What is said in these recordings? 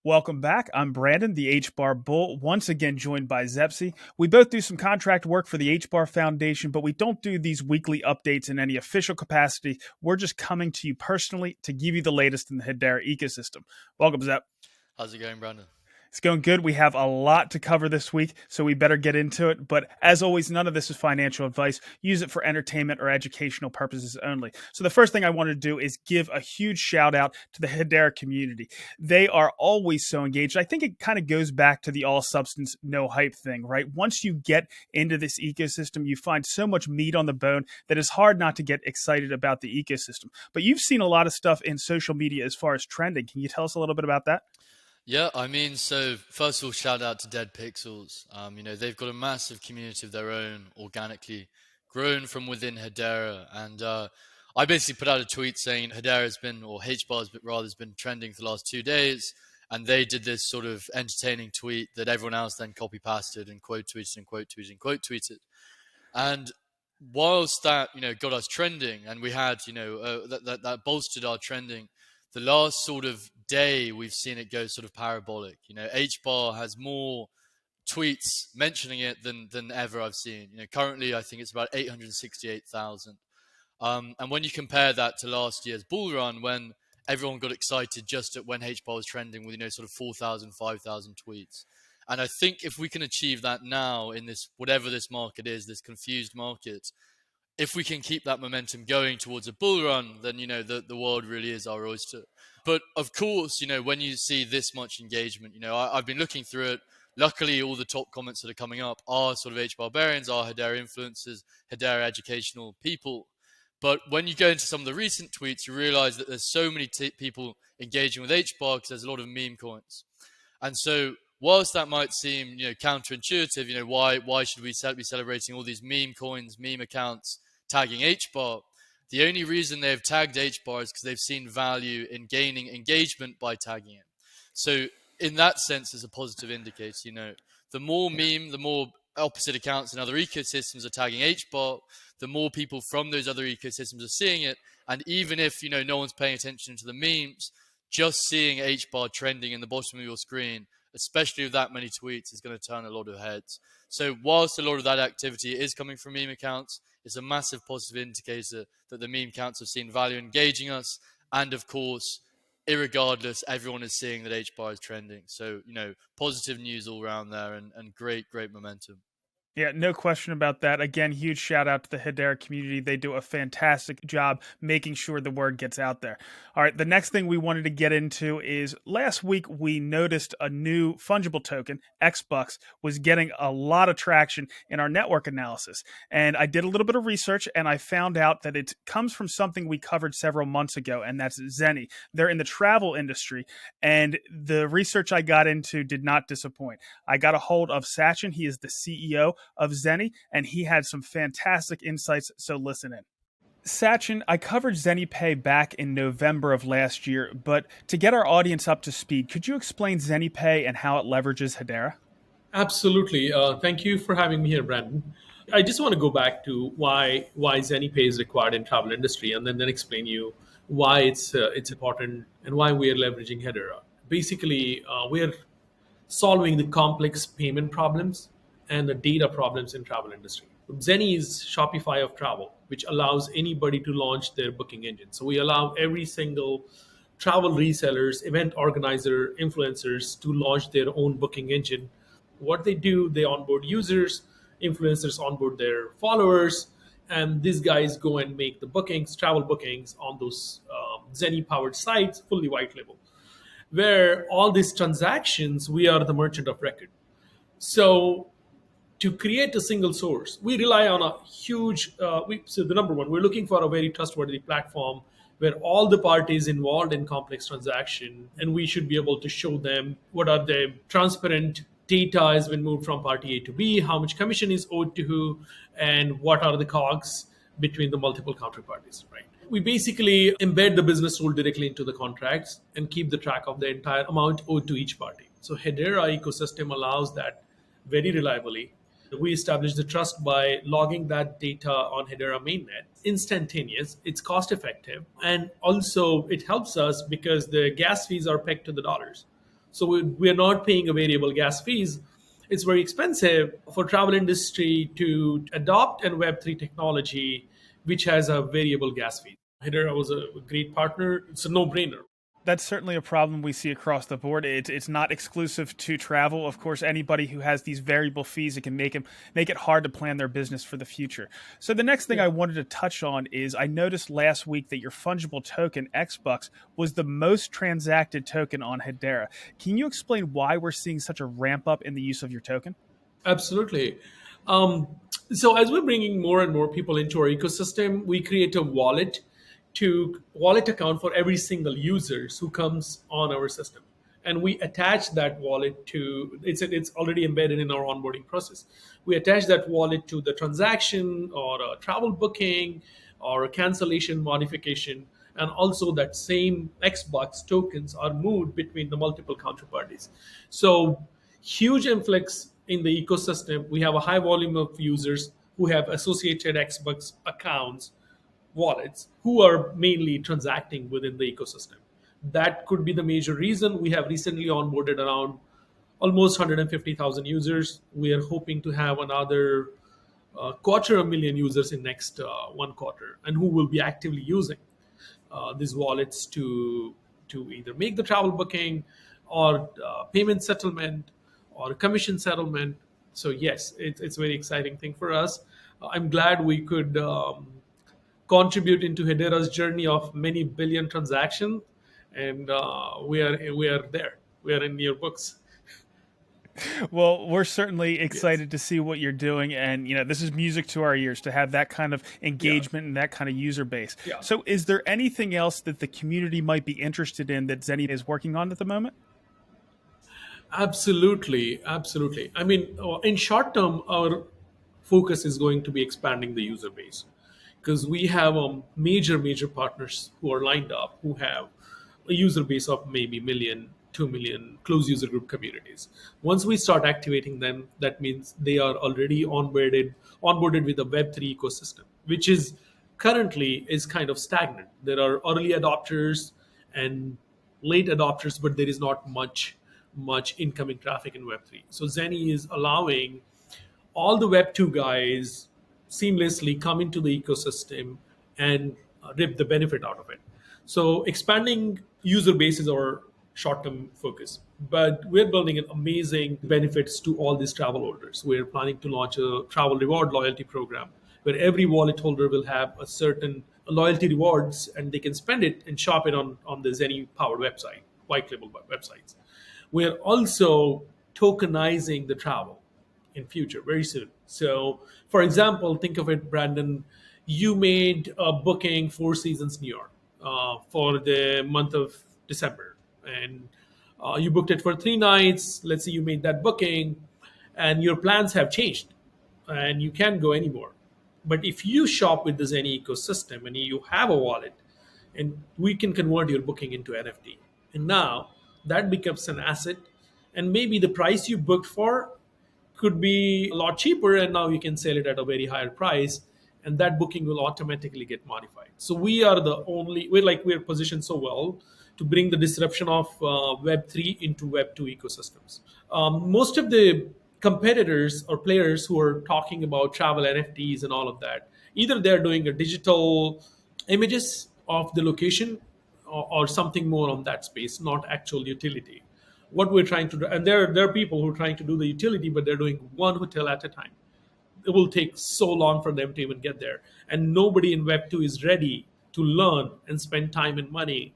Welcome back. I'm Brandon, the HBAR Bull, once again joined by Zepsi. We both do some contract work for the HBAR Foundation, but we don't do these weekly updates in any official capacity. We're just coming to you personally to give you the latest in the Hedera ecosystem. Welcome, Zep. How's it going, Brandon? It's going good. We have a lot to cover this week, so we better get into it. But as always, none of this is financial advice. Use it for entertainment or educational purposes only. So the first thing I want to do is give a huge shout out to the Hedera community. They are always so engaged. I think it kind of goes back to the all substance, no hype thing, right? Once you get into this ecosystem, you find so much meat on the bone that it's hard not to get excited about the ecosystem. But you've seen a lot of stuff in social media as far as trending. Can you tell us a little bit about that? Yeah, so first of all, shout out to Dead Pixels. They've got a massive community of their own, organically grown from within Hedera. And I basically put out a tweet saying Hedera has been, or HBAR has been trending for the last 2 days. And they did this sort of entertaining tweet that everyone else then copy pasted and quote tweeted and quote tweeted and quote tweeted. And whilst that, got us trending, and we had, that bolstered our trending, the last sort of day we've seen it go sort of parabolic. HBAR has more tweets mentioning it than ever I've seen. Currently I think it's about 868,000. And when you compare that to last year's bull run, when everyone got excited just at when HBAR was trending with, sort of 4,000, 5,000 tweets. And I think if we can achieve that now in this, whatever this market is, this confused market, if we can keep that momentum going towards a bull run, then, the world really is our oyster. But of course, when you see this much engagement, I've been looking through it. Luckily, all the top comments that are coming up are sort of HBARbarians, are Hedera influencers, Hedera educational people. But when you go into some of the recent tweets, you realize that there's so many people engaging with HBAR because there's a lot of meme coins. And so whilst that might seem, counterintuitive, why should we be celebrating all these meme coins, meme accounts, tagging HBAR? The only reason they've tagged HBAR is because they've seen value in gaining engagement by tagging it. So in that sense, it's a positive indicator. The more meme, the more opposite accounts in other ecosystems are tagging HBAR, the more people from those other ecosystems are seeing it. And even if, no one's paying attention to the memes, just seeing HBAR trending in the bottom of your screen, especially with that many tweets, is going to turn a lot of heads. So whilst a lot of that activity is coming from meme accounts, it's a massive positive indicator that the meme accounts have seen value engaging us. And of course, irregardless, everyone is seeing that HBAR is trending. So, positive news all around there and great momentum. Yeah, no question about that. Again, huge shout out to the Hedera community. They do a fantastic job making sure the word gets out there. All right, the next thing we wanted to get into is last week we noticed a new fungible token, xBucks, was getting a lot of traction in our network analysis. And I did a little bit of research and I found out that it comes from something we covered several months ago, and that's Xeni. They're in the travel industry, and the research I got into did not disappoint. I got a hold of Sachin. He is the CEO of Xeni, and he had some fantastic insights, so listen in. Sachin, I covered XeniPay back in November of last year, but to get our audience up to speed, could you explain XeniPay and how it leverages Hedera? Absolutely. Thank you for having me here, Brandon. I just want to go back to why XeniPay is required in travel industry, and then explain you why it's important and why we are leveraging Hedera. Basically, we are solving the complex payment problems and the data problems in travel industry. Xeni is Shopify of travel, which allows anybody to launch their booking engine. So we allow every single travel resellers, event organizer, influencers to launch their own booking engine. What they do, they onboard users, influencers onboard their followers, and these guys go and make the bookings, travel bookings on those Xeni powered sites, fully white label, where all these transactions, we are the merchant of record. So to create a single source, we rely on a huge, so the number one, we're looking for a very trustworthy platform where all the parties involved in complex transaction, and we should be able to show them what are the transparent data has been moved from party A to B, how much commission is owed to who, and what are the cogs between the multiple counterparties, right? We basically embed the business rule directly into the contracts and keep the track of the entire amount owed to each party. So Hedera ecosystem allows that very reliably. We establish the trust by logging that data on Hedera mainnet, instantaneous, it's cost effective, and also it helps us because the gas fees are pegged to the dollars. So we are not paying a variable gas fees. It's very expensive for travel industry to adopt an Web3 technology which has a variable gas fee. Hedera was a great partner. It's a no-brainer. That's certainly a problem we see across the board. It's not exclusive to travel. Of course, anybody who has these variable fees, it can make it hard to plan their business for the future. So the next thing I wanted to touch on is I noticed last week that your fungible token xBucks was the most transacted token on Hedera. Can you explain why we're seeing such a ramp up in the use of your token? Absolutely. Um, so as we're bringing more and more people into our ecosystem, we create a wallet account for every single users who comes on our system, and we attach that wallet to it's already embedded in our onboarding process. We attach that wallet to the transaction or a travel booking or a cancellation modification, and also that same xBucks tokens are moved between the multiple counterparties. So huge influx in the ecosystem. We have a high volume of users who have associated xBucks accounts, wallets, who are mainly transacting within the ecosystem. That could be the major reason. We have recently onboarded around almost 150,000 users. We are hoping to have another quarter of a million users in next 1 quarter, and who will be actively using these wallets to either make the travel booking or payment settlement or commission settlement. So yes, it's a very exciting thing for us. I'm glad we could contribute into Hedera's journey of many billion transactions, and we are there. We are in your books. Well, we're certainly excited to see what you're doing, and this is music to our ears to have that kind of Yeah, engagement and that kind of user base. yeah. So, is there anything else that the community might be interested in that Xeni is working on at the moment? Absolutely, absolutely. I mean, in short term, our focus is going to be expanding the user base, because we have major partners who are lined up who have a user base of maybe million, 2 million closed user group communities. Once we start activating them, that means they are already onboarded with the Web3 ecosystem, which is currently is kind of stagnant. There are early adopters and late adopters, but there is not much incoming traffic in Web3. So Xeni is allowing all the Web2 guys seamlessly come into the ecosystem and rip the benefit out of it. So expanding user base is our short-term focus, but we're building an amazing benefits to all these travel holders. We're planning to launch a travel reward loyalty program where every wallet holder will have a certain loyalty rewards, and they can spend it and shop it on the Xeni powered website, white label websites. We're also tokenizing the travel in future very soon. So, for example, think of it, Brandon. You made a booking Four Seasons New York for the month of December, and you booked it for 3 nights. Let's say you made that booking, and your plans have changed, and you can't go anymore. But if you shop with the Xeni ecosystem and you have a wallet, and we can convert your booking into NFT, and now that becomes an asset, and maybe the price you booked for could be a lot cheaper, and now you can sell it at a very higher price, and that booking will automatically get modified. So we're positioned so well to bring the disruption of Web3 into Web2 ecosystems. Most of the competitors or players who are talking about travel NFTs and all of that, either they're doing a digital images of the location, or something more on that space, not actual utility. What we're trying to do, and there are people who are trying to do the utility, but they're doing one hotel at a time. It will take so long for them to even get there, and nobody in Web2 is ready to learn and spend time and money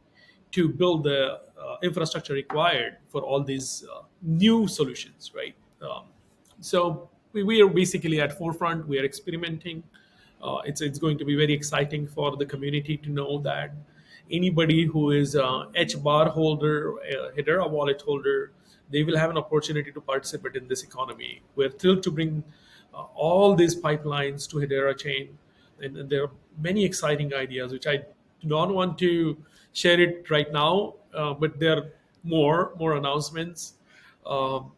to build the infrastructure required for all these new solutions, right? So we are basically at forefront. We are experimenting. It's going to be very exciting for the community to know that anybody who is a HBAR holder, a Hedera wallet holder, they will have an opportunity to participate in this economy. We're thrilled to bring all these pipelines to Hedera chain, and there are many exciting ideas which I do not want to share it right now, but there are more announcements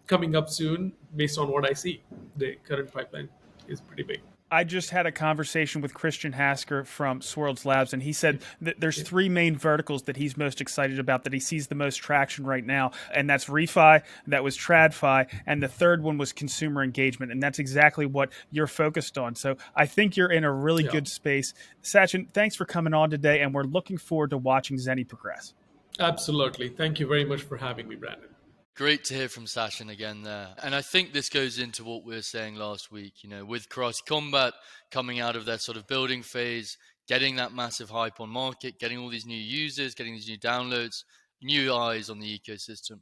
coming up soon based on what I see. The current pipeline is pretty big. I just had a conversation with Christian Hasker from Swirlds Labs, and he said that there's three main verticals that he's most excited about, that he sees the most traction right now, and that's refi, that was tradfi, and the third one was consumer engagement, and that's exactly what you're focused on. So I think you're in a really good space. Sachin, thanks for coming on today, and we're looking forward to watching Xeni progress. Absolutely. Thank you very much for having me, Brandon. Great to hear from Sachin again there. And I think this goes into what we were saying last week, with Karate Combat coming out of their sort of building phase, getting that massive hype on market, getting all these new users, getting these new downloads, new eyes on the ecosystem.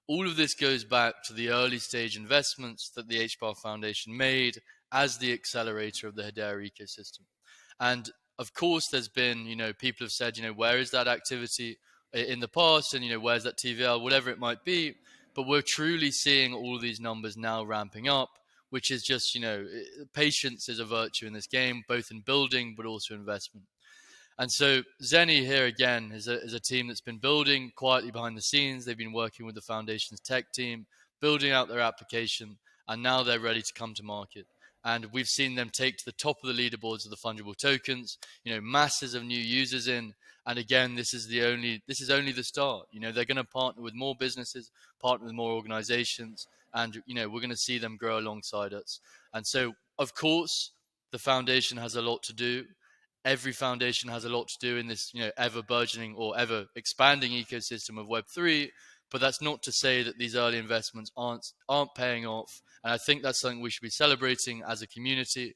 All of this goes back to the early stage investments that the HBAR Foundation made as the accelerator of the Hedera ecosystem. And of course, there's been, people have said, where is that activity in the past, and, where's that TVL, whatever it might be. But we're truly seeing all of these numbers now ramping up, which is just, patience is a virtue in this game, both in building but also investment. And so Xeni here again is a team that's been building quietly behind the scenes. They've been working with the foundation's tech team, building out their application, and now they're ready to come to market. And we've seen them take to the top of the leaderboards of the fungible tokens, masses of new users in. And again, this is only the start. They're going to partner with more businesses, partner with more organizations, and we're going to see them grow alongside us. And so, of course, the foundation has a lot to do. Every foundation has a lot to do in this, ever burgeoning or ever expanding ecosystem of Web3. But that's not to say that these early investments aren't paying off. And I think that's something we should be celebrating as a community,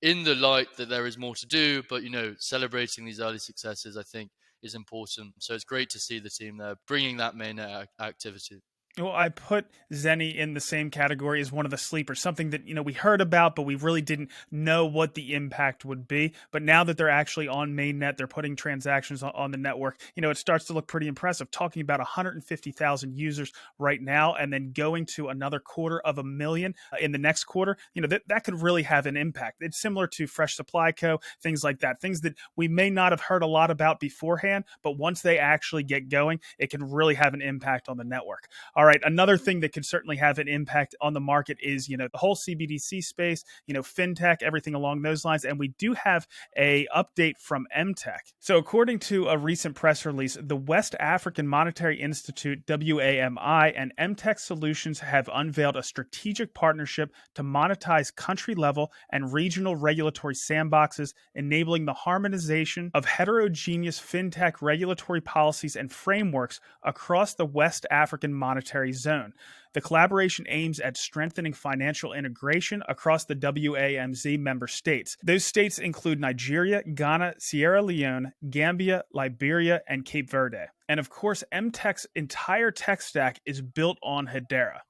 in the light that there is more to do, but celebrating these early successes, I think, is important. So it's great to see the team there bringing that main activity. Well, I put Xeni in the same category as one of the sleepers, something that, we heard about, but we really didn't know what the impact would be. But now that they're actually on mainnet, they're putting transactions on the network, it starts to look pretty impressive, talking about 150,000 users right now, and then going to another 250,000 in the next quarter. That could really have an impact. It's similar to Fresh Supply Co., things like that, things that we may not have heard a lot about beforehand, but once they actually get going, it can really have an impact on the network. All right, another thing that could certainly have an impact on the market is, the whole CBDC space, fintech, everything along those lines. And we do have a update from EMTECH. So according to a recent press release, the West African Monetary Institute, WAMI, and EMTECH Solutions have unveiled a strategic partnership to monetize country-level and regional regulatory sandboxes, enabling the harmonization of heterogeneous fintech regulatory policies and frameworks across the West African monetary zone. The collaboration aims at strengthening financial integration across the WAMZ member states. Those states include Nigeria, Ghana, Sierra Leone, Gambia, Liberia, and Cape Verde. And of course, EMTECH's entire tech stack is built on Hedera.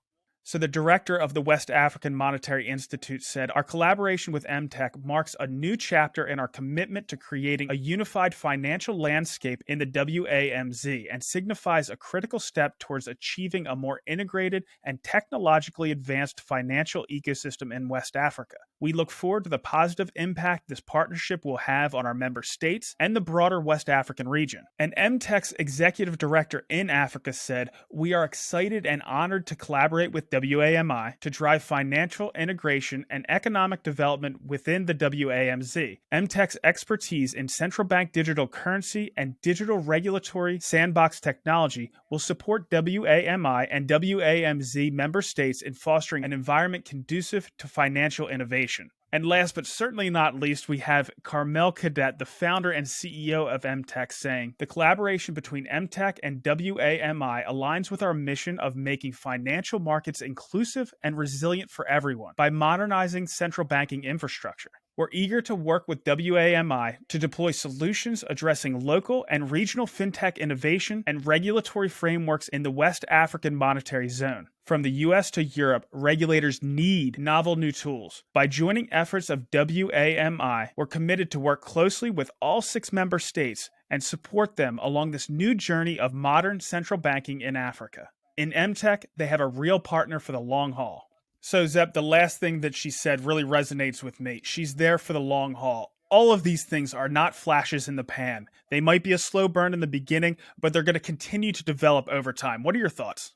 So the director of the West African Monetary Institute said, "Our collaboration with EMTECH marks a new chapter in our commitment to creating a unified financial landscape in the WAMZ and signifies a critical step towards achieving a more integrated and technologically advanced financial ecosystem in West Africa. We look forward to the positive impact this partnership will have on our member states and the broader West African region." And EMTECH's executive director in Africa said, "We are excited and honored to collaborate with WAMI to drive financial integration and economic development within the WAMZ. EMTECH's expertise in central bank digital currency and digital regulatory sandbox technology will support WAMI and WAMZ member states in fostering an environment conducive to financial innovation." And last but certainly not least, we have Carmel Cadet, the founder and CEO of EMTECH, saying, "The collaboration between EMTECH and WAMI aligns with our mission of making financial markets inclusive and resilient for everyone by modernizing central banking infrastructure. We're eager to work with WAMI to deploy solutions addressing local and regional fintech innovation and regulatory frameworks in the West African monetary zone. From the US to Europe, regulators need novel new tools. By joining efforts of WAMI, we're committed to work closely with all 6 member states and support them along this new journey of modern central banking in Africa. In EMTECH, they have a real partner for the long haul." So, Zep, the last thing that she said really resonates with me. She's there for the long haul. All of these things are not flashes in the pan. They might be a slow burn in the beginning, but they're going to continue to develop over time. What are your thoughts?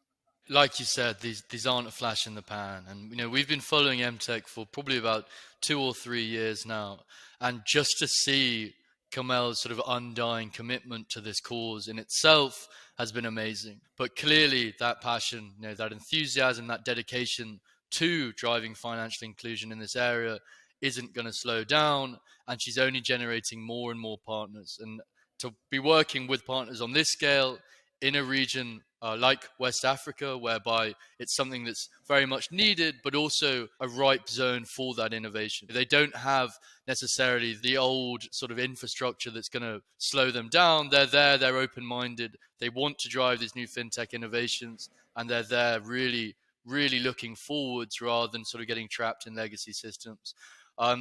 like you said, these aren't a flash in the pan. And, we've been following EMTECH for probably about 2 or 3 years now. And just to see Kamel's sort of undying commitment to this cause in itself has been amazing. But clearly that passion, that enthusiasm, that dedication to driving financial inclusion in this area isn't going to slow down. And she's only generating more and more partners. And to be working with partners on this scale in a region like West Africa, whereby it's something that's very much needed, but also a ripe zone for that innovation. They don't have necessarily the old sort of infrastructure that's going to slow them down. They're there, they're open-minded, they want to drive these new fintech innovations, and they're there really, really looking forwards rather than sort of getting trapped in legacy systems.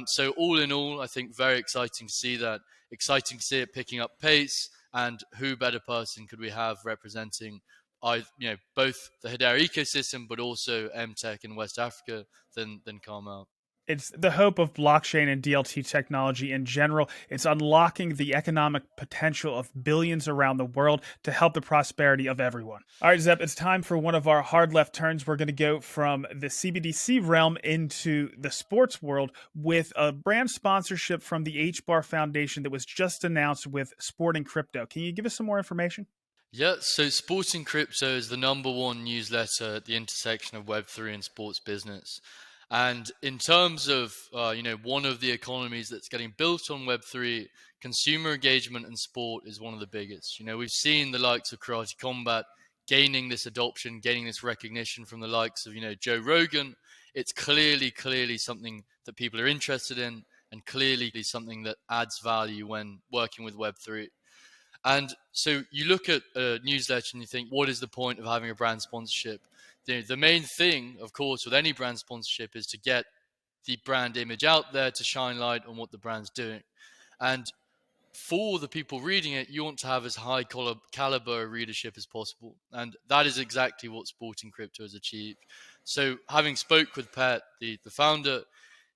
So all in all, I think very exciting to see that, exciting to see it picking up pace, and who better person could we have representing both the Hedera ecosystem, but also EMTECH in West Africa than Carmel. It's the hope of blockchain and DLT technology in general. It's unlocking the economic potential of billions around the world to help the prosperity of everyone. All right, Zep, it's time for one of our hard left turns. We're going to go from the CBDC realm into the sports world with a brand sponsorship from the HBAR Foundation that was just announced with Sporting Crypto. Can you give us some more information? Yeah, so Sporting Crypto is the #1 newsletter at the intersection of Web3 and sports business. And in terms of, one of the economies that's getting built on Web3, consumer engagement and sport is one of the biggest. We've seen the likes of Karate Combat gaining this adoption, gaining this recognition from the likes of, Joe Rogan. It's clearly something that people are interested in, and clearly something that adds value when working with Web3. And so you look at a newsletter and you think, what is the point of having a brand sponsorship? The main thing, of course, with any brand sponsorship is to get the brand image out there, to shine light on what the brand's doing. And for the people reading it, you want to have as high caliber readership as possible. And that is exactly what Sporting Crypto has achieved. So having spoke with Pat, the founder,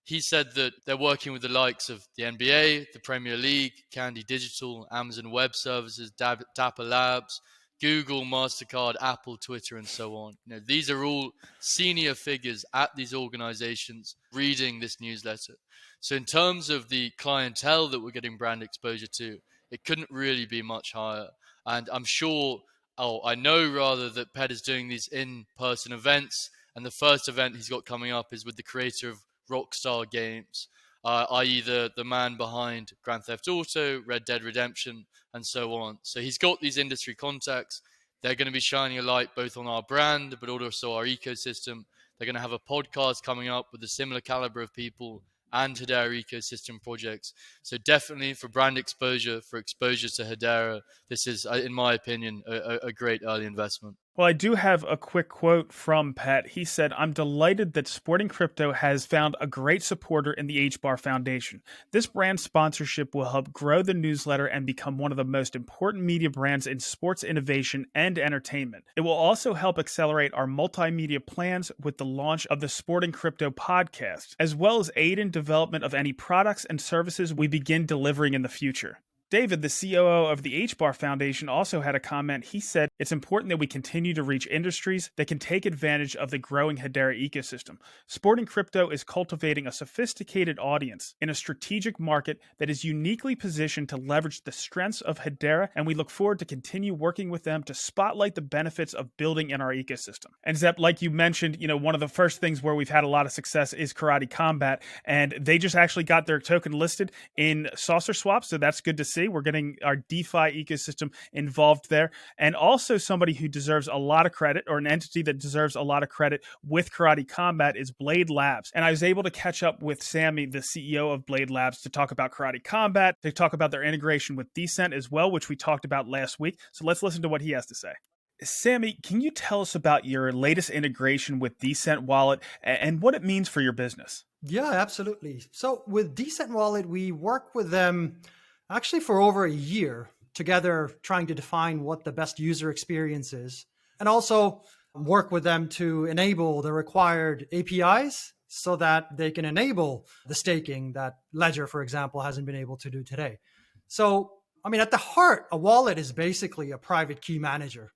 he said that they're working with the likes of the NBA, the Premier League, Candy Digital, Amazon Web Services, Dapper Labs, Google, MasterCard, Apple, Twitter, and so on. These are all senior figures at these organizations reading this newsletter. So in terms of the clientele that we're getting brand exposure to, it couldn't really be much higher. And I know that Pet is doing these in-person events, and the first event he's got coming up is with the creator of Rockstar Games, i.e. the man behind Grand Theft Auto, Red Dead Redemption, and so on. So he's got these industry contacts. They're going to be shining a light both on our brand, but also our ecosystem. They're going to have a podcast coming up with a similar caliber of people and Hedera ecosystem projects. So definitely for brand exposure, for exposure to Hedera, this is, in my opinion, a great early investment. Well, I do have a quick quote from Pat. He said, "I'm delighted that Sporting Crypto has found a great supporter in the HBAR Foundation. This brand sponsorship will help grow the newsletter and become one of the most important media brands in sports innovation and entertainment. It will also help accelerate our multimedia plans with the launch of the Sporting Crypto podcast, as well as aid in development of any products and services we begin delivering in the future." David, the COO of the HBAR Foundation, also had a comment. He said, "It's important that we continue to reach industries that can take advantage of the growing Hedera ecosystem. Sporting Crypto is cultivating a sophisticated audience in a strategic market that is uniquely positioned to leverage the strengths of Hedera, and we look forward to continue working with them to spotlight the benefits of building in our ecosystem." And Zep, like you mentioned, one of the first things where we've had a lot of success is Karate Combat, and they just actually got their token listed in Saucer Swap, so that's good to see. We're getting our DeFi ecosystem involved there. And also somebody who deserves a lot of credit, or an entity that deserves a lot of credit with Karate Combat, is Blade Labs. And I was able to catch up with Sammy, the CEO of Blade Labs, to talk about Karate Combat, to talk about their integration with Decent as well, which we talked about last week. So let's listen to what he has to say. Sammy, can you tell us about your latest integration with Decent Wallet and what it means for your business? Yeah, absolutely. So with Decent Wallet, we work with them actually for over a year together, trying to define what the best user experience is, and also work with them to enable the required APIs so that they can enable the staking that Ledger, for example, hasn't been able to do today. So, at the heart, a wallet is basically a private key manager.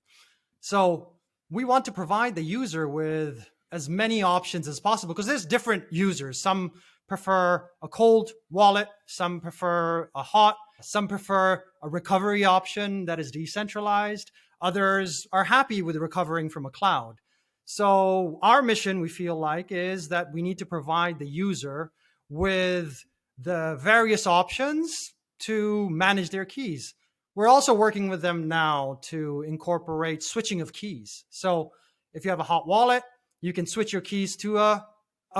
So we want to provide the user with as many options as possible because there's different users. Some prefer a cold wallet, some prefer a hot, some prefer a recovery option that is decentralized. Others are happy with recovering from a cloud. So our mission, we feel like, is that we need to provide the user with the various options to manage their keys. We're also working with them now to incorporate switching of keys. So if you have a hot wallet, you can switch your keys to a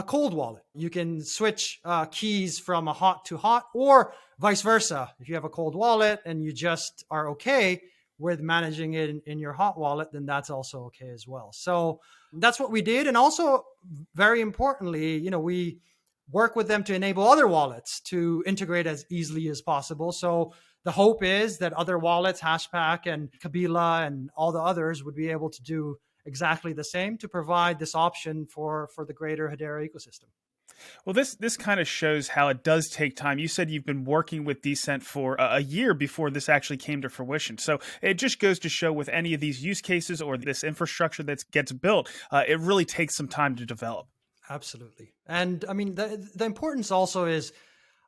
cold wallet. You can switch keys from a hot to hot, or vice versa. If you have a cold wallet and you just are okay with managing it in your hot wallet, then that's also okay as well. So that's what we did. And also, very importantly, we work with them to enable other wallets to integrate as easily as possible. So the hope is that other wallets, Hashpack and Kabila and all the others, would be able to do exactly the same to provide this option for the greater Hedera ecosystem. Well, this kind of shows how it does take time. You said you've been working with Decent for a year before this actually came to fruition. So it just goes to show with any of these use cases or this infrastructure that gets built, it really takes some time to develop. Absolutely. And I mean, the importance also is,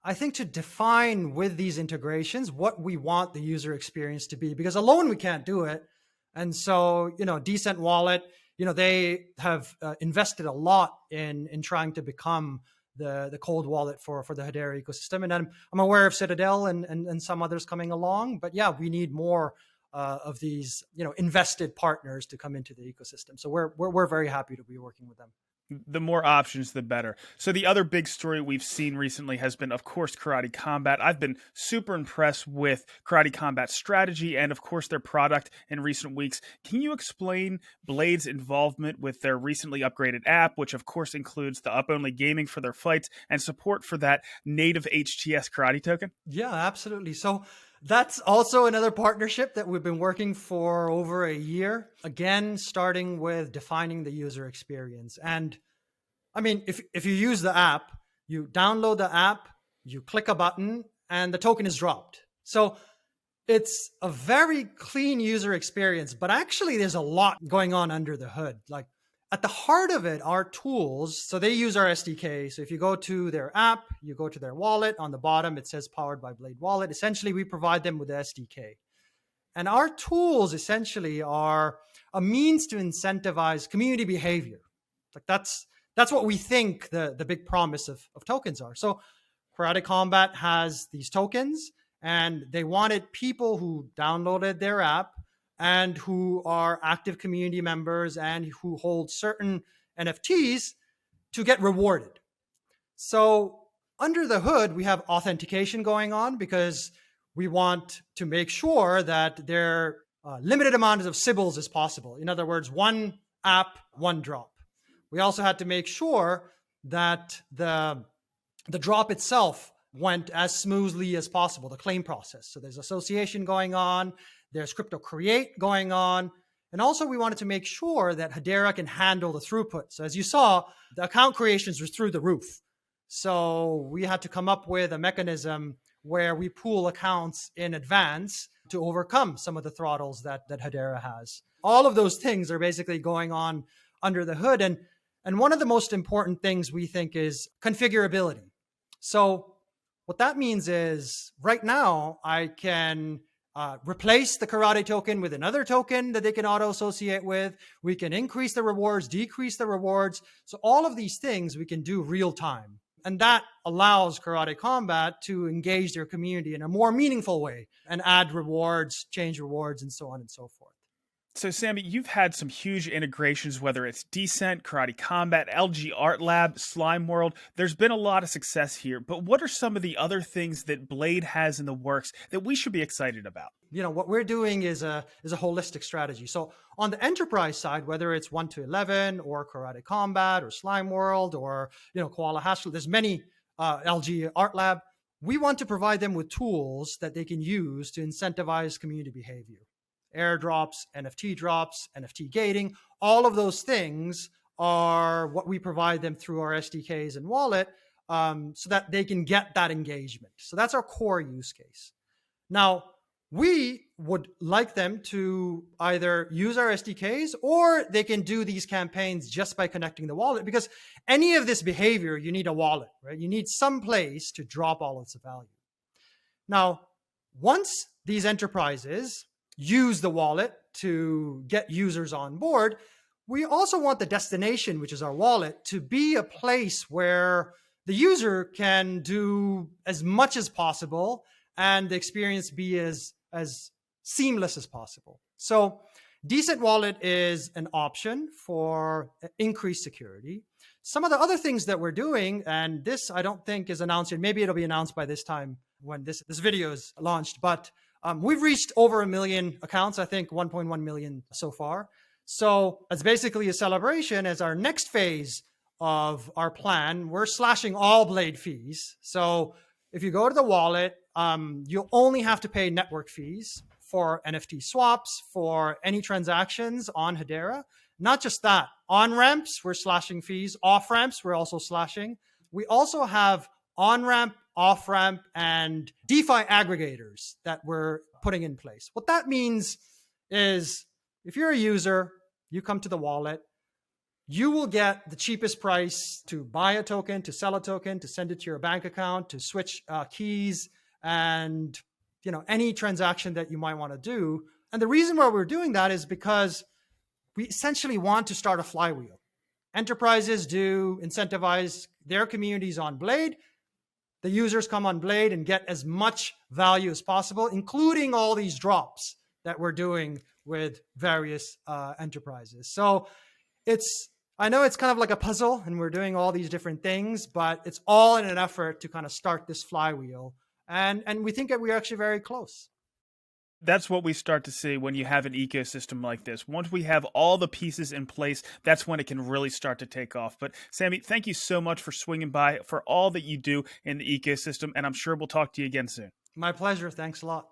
I think, to define with these integrations what we want the user experience to be, because alone we can't do it. And so, Decent Wallet, they have invested a lot in trying to become the cold wallet for the Hedera ecosystem. And I'm aware of Citadel and some others coming along. But yeah, we need more of these, invested partners to come into the ecosystem. So we're very happy to be working with them. The more options, the better. So the other big story we've seen recently has been, of course, Karate Combat. I've been super impressed with Karate Combat's strategy and, of course, their product in recent weeks. Can you explain Blade's involvement with their recently upgraded app, which, of course, includes the up-only gaming for their fights and support for that native HTS karate token? Yeah, absolutely. So that's also another partnership that we've been working for over a year. Again, starting with defining the user experience. And I mean, if you use the app, you download the app, you click a button, and the token is dropped. So it's a very clean user experience, but actually there's a lot going on under the hood. Like at the heart of it are tools. So they use our SDK. So if you go to their app, you go to their wallet, on the bottom, it says powered by Blade Wallet. Essentially, we provide them with the SDK. And our tools essentially are a means to incentivize community behavior. Like that's what we think the big promise of tokens are. So Karate Combat has these tokens, and they wanted people who downloaded their app and who are active community members and who hold certain NFTs to get rewarded. So under the hood, we have authentication going on because we want to make sure that there are limited amounts of Sybils as possible. In other words, one app, one drop. We also had to make sure that the drop itself went as smoothly as possible, the claim process. So there's association going on, there's crypto create going on. And also we wanted to make sure that Hedera can handle the throughput. So as you saw, the account creations were through the roof. So we had to come up with a mechanism where we pool accounts in advance to overcome some of the throttles that Hedera has. All of those things are basically going on under the hood. And one of the most important things we think is configurability. So what that means is right now I can replace the karate token with another token that they can auto-associate with. We can increase the rewards, decrease the rewards. So all of these things we can do real time. And that allows Karate Combat to engage their community in a more meaningful way and add rewards, change rewards, and so on and so forth. So, Sammy, you've had some huge integrations, whether it's Decent, Karate Combat, LG Art Lab, Slime World. There's been a lot of success here, but what are some of the other things that Blade has in the works that we should be excited about? What we're doing is a holistic strategy. So on the enterprise side, whether it's 1 to 11 or Karate Combat or Slime World or, Koala Hash, there's many LG Art Lab. We want to provide them with tools that they can use to incentivize community behavior. Airdrops, NFT gating, all of those things are what we provide them through our SDKs and wallet so that they can get that engagement. So that's our core use case. Now, we would like them to either use our SDKs or they can do these campaigns just by connecting the wallet, because any of this behavior, you need a wallet, right? You need some place to drop all of its value. Now, once these enterprises use the wallet to get users on board, we also want the destination, which is our wallet, to be a place where the user can do as much as possible and the experience be as seamless as possible. So Decent Wallet is an option for increased security. Some of the other things that we're doing, and this I don't think is announced yet, maybe it'll be announced by this time when this video is launched, but we've reached over 1 million accounts, I think 1.1 million so far. So it's basically a celebration. As our next phase of our plan, we're slashing all Blade fees. So if you go to the wallet, you'll only have to pay network fees for NFT swaps, for any transactions on Hedera. Not just that, on-ramps, we're slashing fees. Off-ramps, we're also slashing. We also have on-ramp, off-ramp, and DeFi aggregators that we're putting in place. What that means is if you're a user, you come to the wallet, you will get the cheapest price to buy a token, to sell a token, to send it to your bank account, to switch keys, and any transaction that you might want to do. And the reason why we're doing that is because we essentially want to start a flywheel. Enterprises do incentivize their communities on Blade. The users come on Blade and get as much value as possible, including all these drops that we're doing with various enterprises. So I know it's kind of like a puzzle and we're doing all these different things, but it's all in an effort to kind of start this flywheel. And we think that we're actually very close. That's what we start to see when you have an ecosystem like this. Once we have all the pieces in place, that's when it can really start to take off. But Sammy, thank you so much for swinging by, for all that you do in the ecosystem, and I'm sure we'll talk to you again soon. My pleasure. Thanks a lot.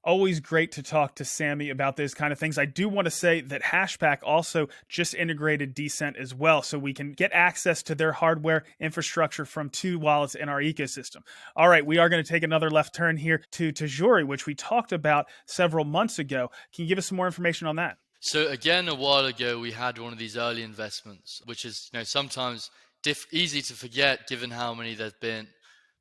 Always great to talk to Sammy about those kind of things. I do want to say that Hashpack also just integrated Decent as well, so we can get access to their hardware infrastructure from 2 wallets in our ecosystem. All right, we are going to take another left turn here to Tejouri, which we talked about several months ago. Can you give us some more information on that? So again, a while ago, we had one of these early investments, which is sometimes easy to forget given how many there's been.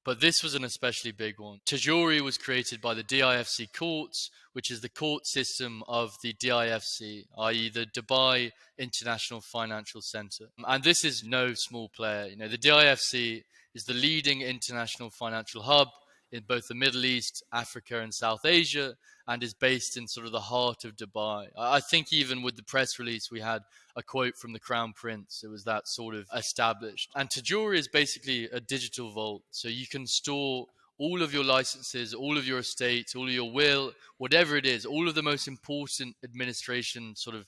But this was an especially big one. Tejouri was created by the DIFC courts, which is the court system of the DIFC, i.e. the Dubai International Financial Center. And this is no small player. The DIFC is the leading international financial hub in both the Middle East, Africa, and South Asia, and is based in sort of the heart of Dubai. I think even with the press release, we had a quote from the Crown Prince. It was that sort of established. And Tejouri is basically a digital vault. So you can store all of your licenses, all of your estates, all of your will, whatever it is, all of the most important administration sort of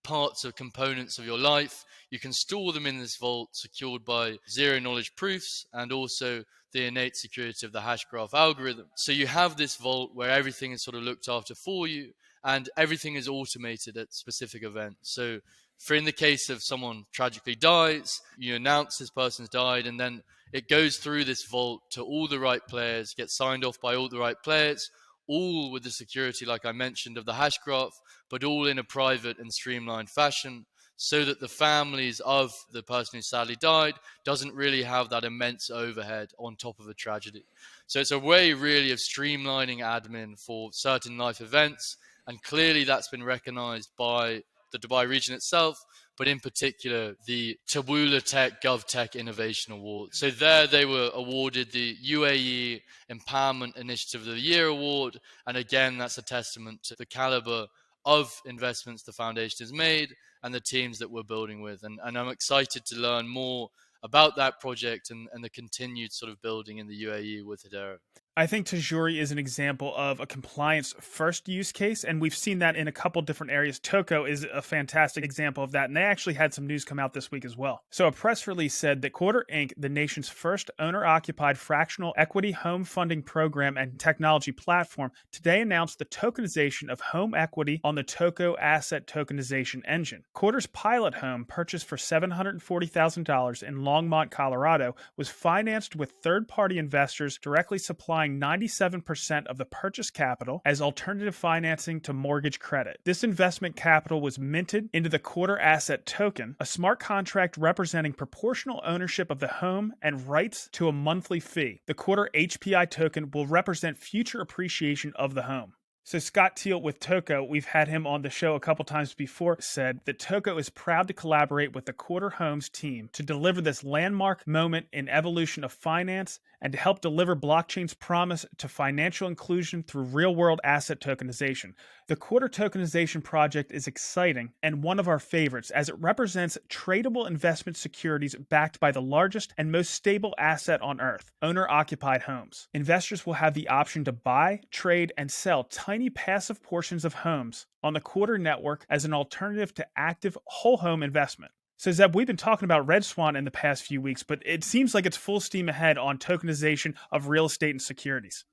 parts or components of your life. You can store them in this vault secured by zero knowledge proofs and also the innate security of the hash graph algorithm. So you have this vault where everything is sort of looked after for you and everything is automated at specific events. So for in the case of someone tragically dies, you announce this person's died and then it goes through this vault to all the right players, gets signed off by all the right players, all with the security, like I mentioned, of the hash graph, but all in a private and streamlined fashion, so that the families of the person who sadly died doesn't really have that immense overhead on top of a tragedy. So it's a way really of streamlining admin for certain life events, and clearly that's been recognized by the Dubai region itself, but in particular the Taboola Tech GovTech Innovation Award. So there they were awarded the UAE Empowerment Initiative of the Year Award, and again that's a testament to the caliber of investments the foundation has made and the teams that we're building with. And I'm excited to learn more about that project and the continued sort of building in the UAE with Hedera. I think Tejouri is an example of a compliance first use case, and we've seen that in a couple different areas. Toko is a fantastic example of that, and they actually had some news come out this week as well. So a press release said that Quarter Inc., the nation's first owner-occupied fractional equity home funding program and technology platform, today announced the tokenization of home equity on the Toko asset tokenization engine. Quarter's pilot home, purchased for $740,000 in Longmont, Colorado, was financed with third-party investors directly supplying supplying 97% of the purchase capital as alternative financing to mortgage credit. This investment capital was minted into the quarter asset token, a smart contract representing proportional ownership of the home and rights to a monthly fee. The quarter HPI token will represent future appreciation of the home. So Scott Teal with Toko, we've had him on the show a couple times before, said that Toko is proud to collaborate with the Quarter Homes team to deliver this landmark moment in evolution of finance and to help deliver blockchain's promise to financial inclusion through real-world asset tokenization. The Quarter tokenization project is exciting and one of our favorites as it represents tradable investment securities backed by the largest and most stable asset on Earth, owner-occupied homes. Investors will have the option to buy, trade, and sell tiny passive portions of homes on the Quarter network as an alternative to active whole home investment. So Zeb, we've been talking about Red Swan in the past few weeks, but it seems like it's full steam ahead on tokenization of real estate and securities.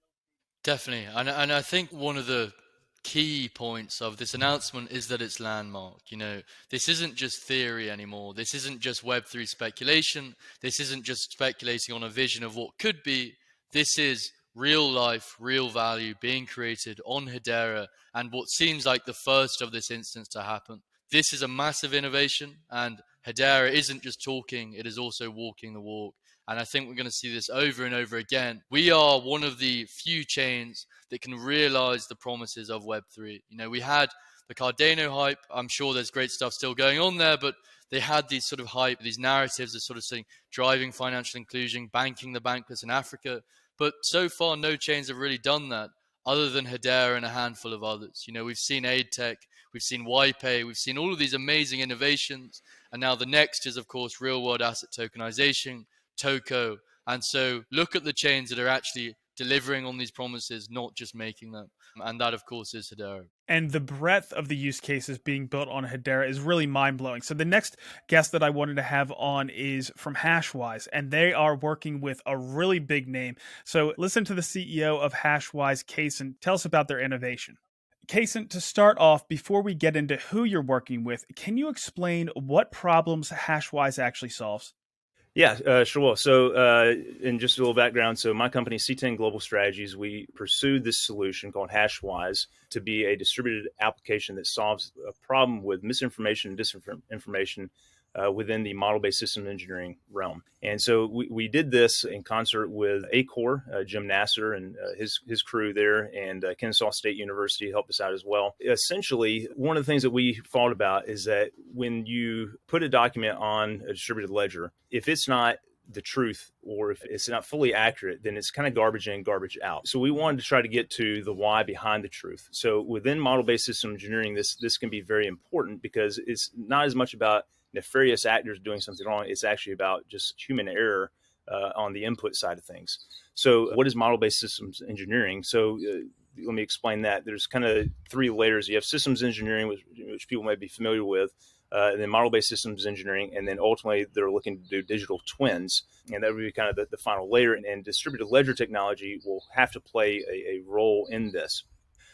Definitely. And I think one of the key points of this announcement is that it's landmark. This isn't just theory anymore. This isn't just Web3 speculation. This isn't just speculating on a vision of what could be. This is real life, real value being created on Hedera, and what seems like the first of this instance to happen. This is a massive innovation, and Hedera isn't just talking, it is also walking the walk. And I think we're going to see this over and over again. We are one of the few chains that can realize the promises of Web3. We had the Cardano hype. I'm sure there's great stuff still going on there, but they had these sort of hype, these narratives of sort of saying driving financial inclusion, banking the bankless in Africa. But so far, no chains have really done that other than Hedera and a handful of others. We've seen EMTECH, we've seen YPay, we've seen all of these amazing innovations. And now the next is, of course, real-world asset tokenization, Toko. And so look at the chains that are actually delivering on these promises, not just making them. And that, of course, is Hedera. And the breadth of the use cases being built on Hedera is really mind-blowing. So the next guest that I wanted to have on is from Hashwise, and they are working with a really big name. So listen to the CEO of Hashwise, Kason, tell us about their innovation. Kason, to start off, before we get into who you're working with, can you explain what problems Hashwise actually solves? Yeah, sure will. So, and just a little background. So my company, C10 Global Strategies, we pursued this solution called Hashwise to be a distributed application that solves a problem with misinformation and disinformation within the model-based system engineering realm. And so we did this in concert with Acor, Jim Nasser and his crew there, and Kennesaw State University helped us out as well. Essentially, one of the things that we thought about is that when you put a document on a distributed ledger, if it's not the truth or if it's not fully accurate, then it's kind of garbage in, garbage out. So we wanted to try to get to the why behind the truth. So within model-based system engineering, this can be very important because it's not as much about nefarious actors doing something wrong. It's actually about just human error on the input side of things. So what is model-based systems engineering? So let me explain that. There's kind of three layers. You have systems engineering, which people may be familiar with, and then model-based systems engineering, and then ultimately they're looking to do digital twins. And that would be kind of the final layer. And distributed ledger technology will have to play a role in this.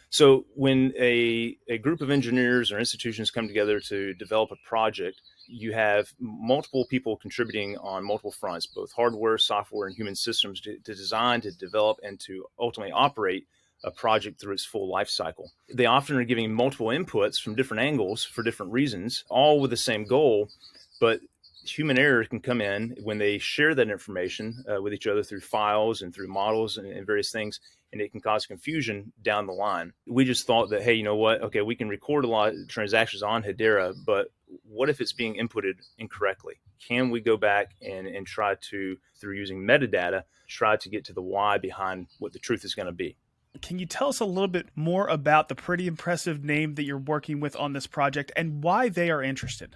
So when a group of engineers or institutions come together to develop a project, you have multiple people contributing on multiple fronts, both hardware, software, and human systems to design, to develop, and to ultimately operate a project through its full life cycle. They often are giving multiple inputs from different angles for different reasons, all with the same goal, but human error can come in when they share that information with each other through files and through models and various things, and it can cause confusion down the line. We just thought that, hey, you know what? Okay, we can record a lot of transactions on Hedera, but what if it's being inputted incorrectly? Can we go back and try to, through using metadata, try to get to the why behind what the truth is going to be? Can you tell us a little bit more about the pretty impressive name that you're working with on this project and why they are interested?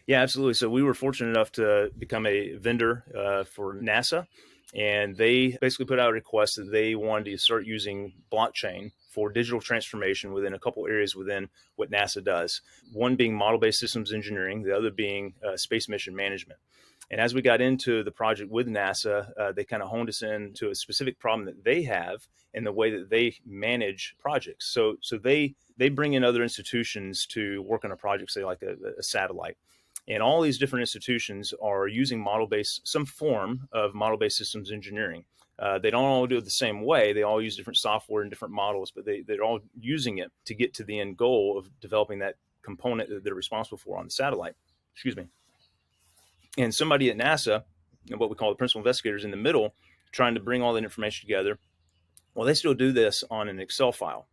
Yeah, absolutely. So we were fortunate enough to become a vendor for NASA, and they basically put out a request that they wanted to start using blockchain for digital transformation within a couple areas within what NASA does. One being model-based systems engineering, the other being space mission management. And as we got into the project with NASA, they kind of honed us into a specific problem that they have in the way that they manage projects. So they bring in other institutions to work on a project, say like a satellite. And all these different institutions are using some form of model-based systems engineering. They don't all do it the same way. They all use different software and different models, but they're all using it to get to the end goal of developing that component that they're responsible for on the satellite. Excuse me. And somebody at NASA, what we call the principal investigators in the middle, trying to bring all that information together. Well, they still do this on an Excel file.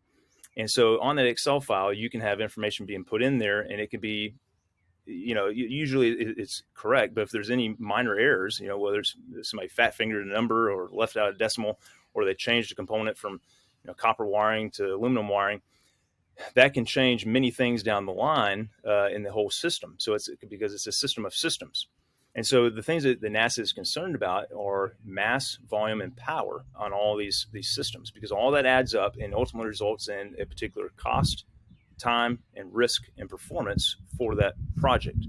And so on that Excel file, you can have information being put in there, and it can be, usually it's correct, but if there's any minor errors, whether it's somebody fat fingered a number or left out a decimal, or they changed a component from copper wiring to aluminum wiring, that can change many things down the line in the whole system. So it's because it's a system of systems. And so the things that the NASA is concerned about are mass, volume, and power on all these systems, because all that adds up and ultimately results in a particular cost, time, and risk and performance for that project.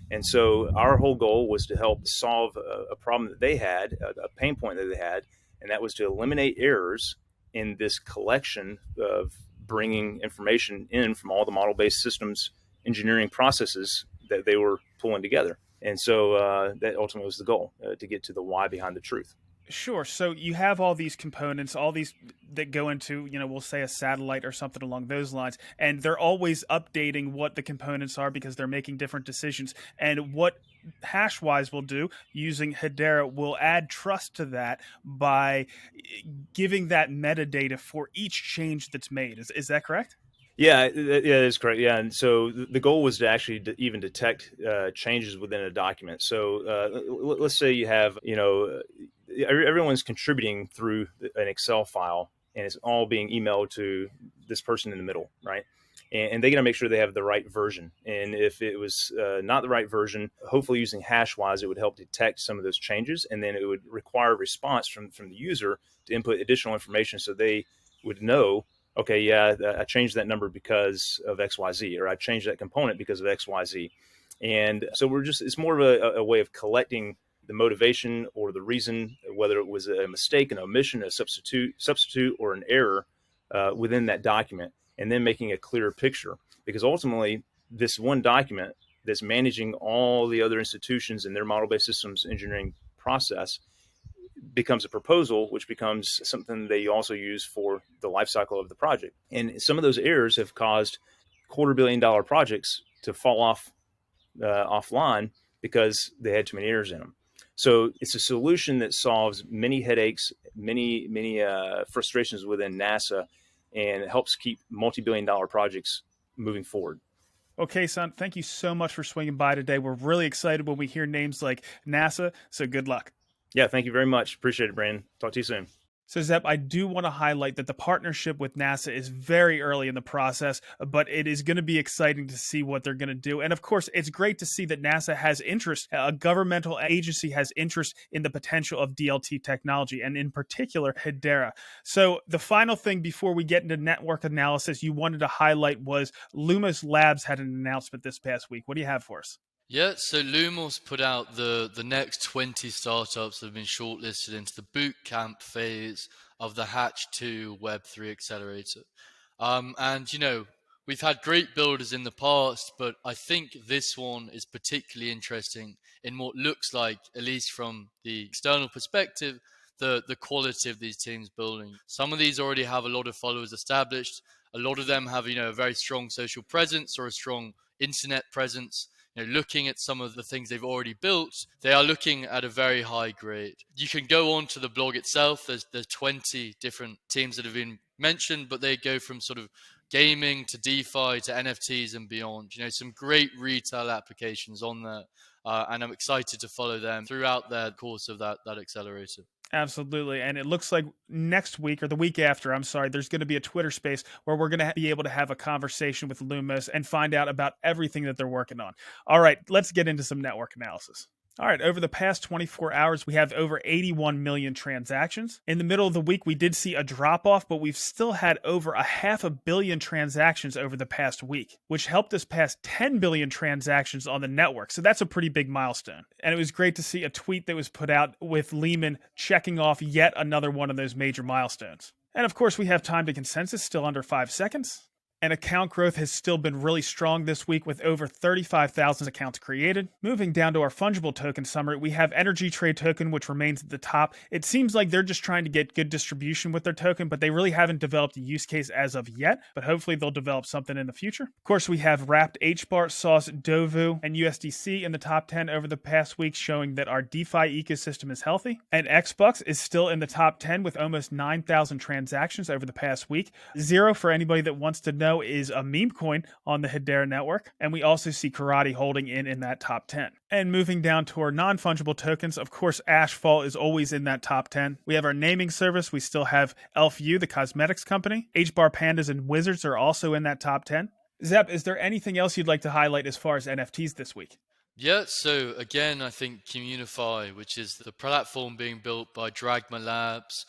And so our whole goal was to help solve a problem that they had, a pain point that they had, and that was to eliminate errors in this collection of bringing information in from all the model-based systems engineering processes that they were pulling together. And so that ultimately was the goal, to get to the why behind the truth. Sure. So you have all these components, all these that go into, we'll say a satellite or something along those lines, and they're always updating what the components are because they're making different decisions. And what Hashwise will do using Hedera will add trust to that by giving that metadata for each change that's made. Is that correct? Yeah, that's correct. Yeah, and so the goal was to actually even detect changes within a document. So let's say you have, everyone's contributing through an Excel file, and it's all being emailed to this person in the middle, right? And they got to make sure they have the right version. And if it was not the right version, hopefully using Hashwise, it would help detect some of those changes, and then it would require a response from the user to input additional information so they would know, okay, yeah, I changed that number because of XYZ, or I changed that component because of XYZ. And so it's more of a way of collecting the motivation or the reason, whether it was a mistake, an omission, a substitute or an error within that document, and then making a clearer picture. Because ultimately, this one document that's managing all the other institutions and their model-based systems engineering process becomes a proposal, which becomes something they also use for the life cycle of the project. And some of those errors have caused $250 million projects to fall offline because they had too many errors in them. So it's a solution that solves many headaches, many frustrations within NASA, and it helps keep multi-billion-dollar projects moving forward. Okay, son, thank you so much for swinging by today. We're really excited when we hear names like NASA, so good luck. Yeah, thank you very much. Appreciate it, Brandon. Talk to you soon. So, Zep, I do want to highlight that the partnership with NASA is very early in the process, but it is going to be exciting to see what they're going to do. And of course, it's great to see that NASA has interest, a governmental agency has interest in the potential of DLT technology, and in particular, Hedera. So the final thing before we get into network analysis you wanted to highlight was Lumos Labs had an announcement this past week. What do you have for us? Yeah, so Lumos put out the next 20 startups that have been shortlisted into the boot camp phase of the Hatch 2 Web3 accelerator. And, we've had great builders in the past, but I think this one is particularly interesting in what looks like, at least from the external perspective, the quality of these teams building. Some of these already have a lot of followers established. A lot of them have, a very strong social presence or a strong internet presence. Looking at some of the things they've already built, they are looking at a very high grade. You can go on to the blog itself. There's 20 different teams that have been mentioned, but they go from sort of gaming to DeFi to NFTs and beyond. Some great retail applications on there. And I'm excited to follow them throughout the course of that accelerator. Absolutely. And it looks like next week or the week after, there's going to be a Twitter space where we're going to be able to have a conversation with Lumos and find out about everything that they're working on. All right, let's get into some network analysis. All right, over the past 24 hours, we have over 81 million transactions. In the middle of the week, we did see a drop-off, but we've still had over 500 million transactions over the past week, which helped us pass 10 billion transactions on the network. So that's a pretty big milestone. And it was great to see a tweet that was put out with Lehman checking off yet another one of those major milestones. And of course, we have time to consensus, still under 5 seconds. And account growth has still been really strong this week with over 35,000 accounts created. Moving down to our fungible token summary, we have Energy Trade Token, which remains at the top. It seems like they're just trying to get good distribution with their token, but they really haven't developed a use case as of yet, but hopefully they'll develop something in the future. Of course, we have Wrapped HBAR, Sauce, Dovu, and USDC in the top 10 over the past week, showing that our DeFi ecosystem is healthy. And xBucks is still in the top 10 with almost 9,000 transactions over the past week. Zero, for anybody that wants to know, is a meme coin on the Hedera network, and we also see Karate holding in that top 10. And moving down to our non-fungible tokens, of course, Ashfall is always in that top 10. We have our naming service. We still have Elf-U, the cosmetics company. HBAR Pandas and Wizards are also in that top 10. Zep, is there anything else you'd like to highlight as far as NFTs this week? Yeah, so again, I think Communify, which is the platform being built by Dragma Labs,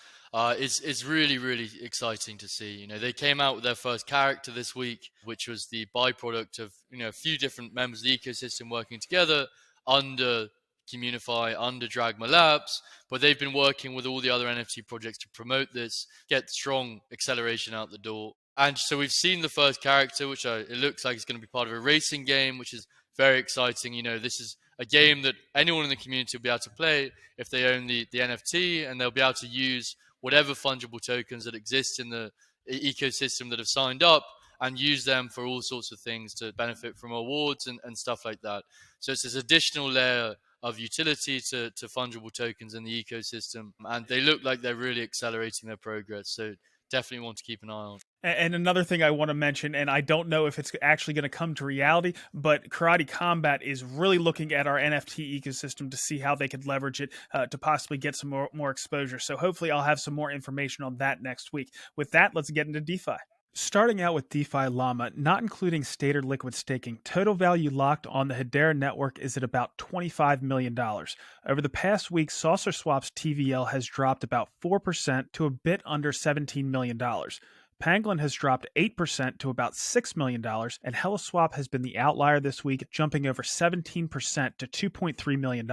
is really, really exciting to see. You know, they came out with their first character this week, which was the byproduct of, you know, a few different members of the ecosystem working together under Communify, under Dragma Labs, but they've been working with all the other NFT projects to promote this, get strong acceleration out the door. And so we've seen the first character, which it looks like is going to be part of a racing game, which is very exciting. You know, this is a game that anyone in the community will be able to play if they own the NFT, and they'll be able to use whatever fungible tokens that exist in the ecosystem that have signed up and use them for all sorts of things to benefit from awards and stuff like that. So it's this additional layer of utility to fungible tokens in the ecosystem, and they look like they're really accelerating their progress. So definitely want to keep an eye on. And another thing I want to mention, and I don't know if it's actually going to come to reality, but Karate Combat is really looking at our NFT ecosystem to see how they could leverage it to possibly get some more exposure. So hopefully I'll have some more information on that next week. With that, let's get into DeFi. Starting out with DeFi Llama, not including stated liquid staking, total value locked on the Hedera network is at about $25 million. Over the past week, Saucer Swap's TVL has dropped about 4% to a bit under $17 million. Pangolin has dropped 8% to about $6 million, and HelloSwap has been the outlier this week, jumping over 17% to $2.3 million.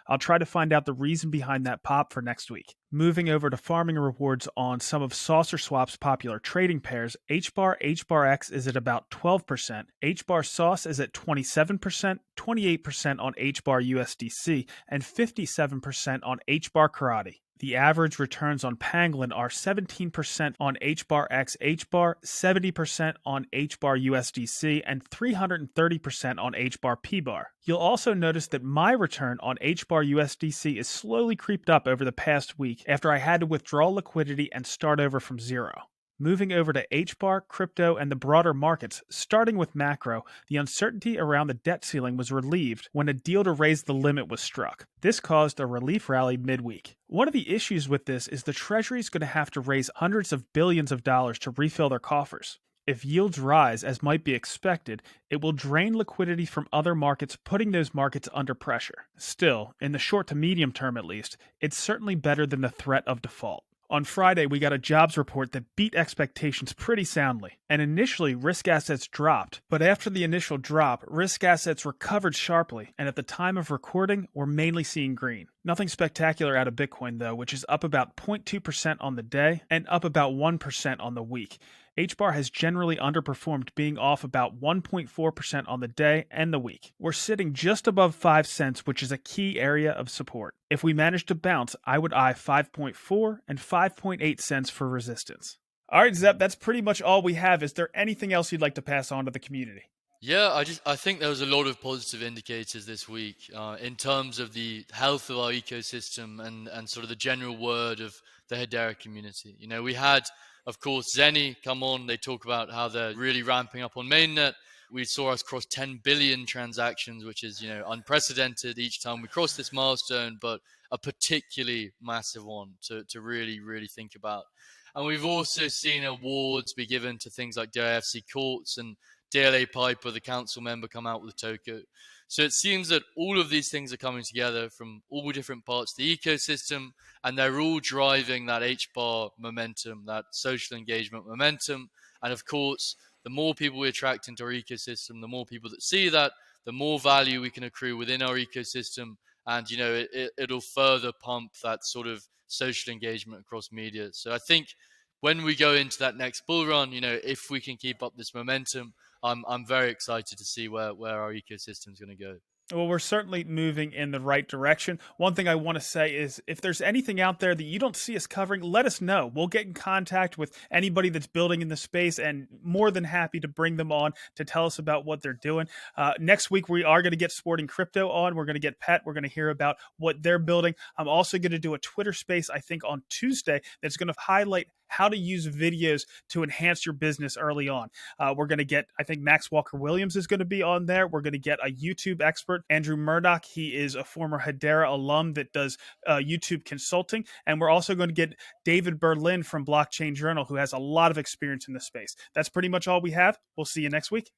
I'll try to find out the reason behind that pop for next week. Moving over to farming rewards on some of Saucer Swap's popular trading pairs, HBAR HBAR is at about 12%, HBAR Sauce is at 27%, 28% on HBAR USDC, and 57% on HBAR Karate. The average returns on Pangolin are 17% on HBAR xHBAR, 70% on HBAR USDC, and 330% on HBAR PBAR. You'll also notice that my return on HBAR USDC is slowly creeped up over the past week after I had to withdraw liquidity and start over from zero. Moving over to HBAR, crypto, and the broader markets, starting with macro, the uncertainty around the debt ceiling was relieved when a deal to raise the limit was struck. This caused a relief rally midweek. One of the issues with this is the Treasury is going to have to raise hundreds of billions of dollars to refill their coffers. If yields rise, as might be expected, it will drain liquidity from other markets, putting those markets under pressure. Still, in the short to medium term at least, it's certainly better than the threat of default. On Friday, we got a jobs report that beat expectations pretty soundly, and initially risk assets dropped, but after the initial drop, risk assets recovered sharply, and at the time of recording, we're mainly seeing green. Nothing spectacular out of Bitcoin though, which is up about 0.2% on the day and up about 1% on the week. HBAR has generally underperformed, being off about 1.4% on the day and the week. We're sitting just above 5 cents, which is a key area of support. If we manage to bounce, I would eye 5.4 and 5.8 cents for resistance. All right, Zep, that's pretty much all we have. Is there anything else you'd like to pass on to the community? Yeah, I think there was a lot of positive indicators this week in terms of the health of our ecosystem and sort of the general word of the Hedera community. You know, we had, of course, Xeni come on. They talk about how they're really ramping up on mainnet. We saw us cross 10 billion transactions, which is, you know, unprecedented each time we cross this milestone, but a particularly massive one to really, really think about. And we've also seen awards be given to things like DIFC Courts and DLA Piper, the council member, come out with Toko. So it seems that all of these things are coming together from all different parts of the ecosystem, and they're all driving that HBAR momentum, that social engagement momentum. And of course, the more people we attract into our ecosystem, the more people that see that, the more value we can accrue within our ecosystem. And, you know, it'll further pump that sort of social engagement across media. So I think when we go into that next bull run, if we can keep up this momentum, I'm very excited to see where our ecosystem is going to go. Well, we're certainly moving in the right direction. One thing I want to say is if there's anything out there that you don't see us covering, let us know. We'll get in contact with anybody that's building in the space and more than happy to bring them on to tell us about what they're doing. Next week, we are going to get Sporting Crypto on. We're going to get Pet. We're going to hear about what they're building. I'm also going to do a Twitter space, I think, on Tuesday that's going to highlight how to use videos to enhance your business early on. We're going to get, I think Max Walker Williams is going to be on there. We're going to get a YouTube expert, Andrew Murdoch. He is a former Hedera alum that does YouTube consulting. And we're also going to get David Berlin from Blockchain Journal, who has a lot of experience in this space. That's pretty much all we have. We'll see you next week.